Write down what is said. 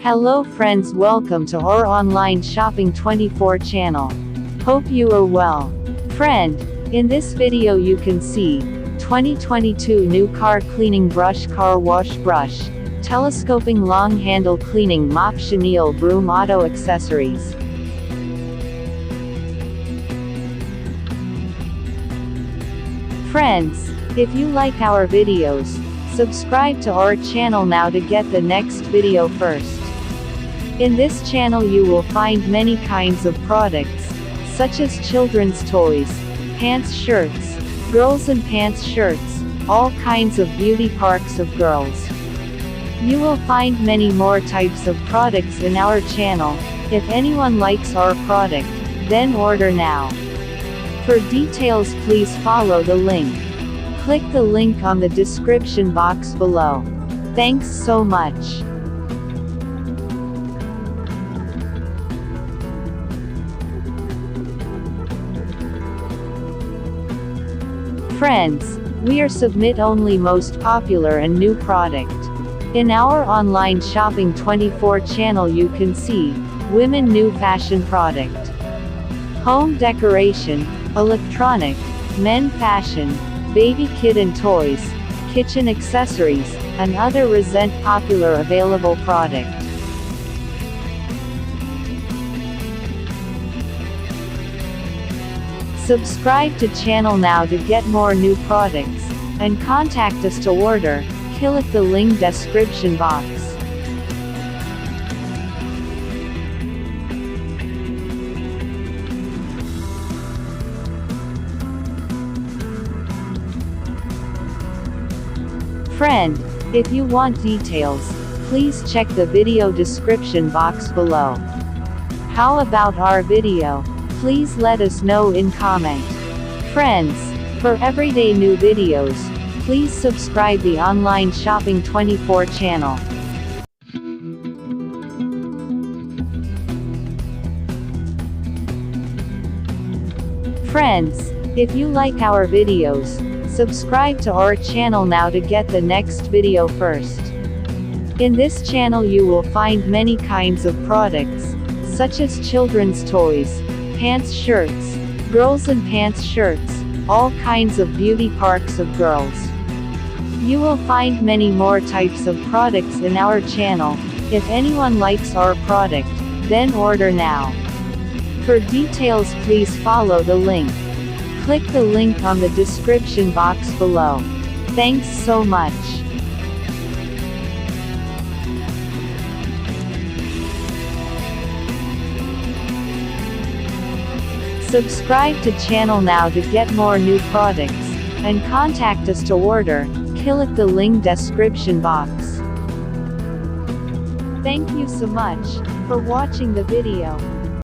Hello friends, welcome to our online shopping 24 channel. Hope you are well. Friend, in this video you can see 2022 new car cleaning brush, car wash brush, telescoping long handle cleaning mop, Chenille Broom auto accessories. Friends, if you like our videos, subscribe to our channel now to get the next video first. In this channel you will find many kinds of products, such as children's toys, pants, shirts, girls and pants shirts, all kinds of beauty parks of girls. You will find many more types of products in our channel. If anyone likes our product, then order now. For details please follow the link. Click the link on the description box below. Thanks so much. Friends, we are submit only most popular and new product. In our online shopping 24 channel you can see women new fashion product, home decoration, electronic, men fashion, baby kid and toys, kitchen accessories, and other recent popular available product. Subscribe to channel now to get more new products, and contact us to order. Click the link description box. Friend, if you want details, please check the video description box below. How about our video? Please let us know in comment. Friends, for everyday new videos, please subscribe the online shopping 24 channel. Friends, if you like our videos, subscribe to our channel now to get the next video first. In this channel you will find many kinds of products, such as children's toys, pants shirts, girls and pants shirts, all kinds of beauty parks of girls. You will find many more types of products in our channel. If anyone likes our product, then order now. For details please follow the link. Click the link on the description box below. Thanks so much. Subscribe to channel now to get more new products, and contact us to order. Click the link description box. Thank you so much for watching the video.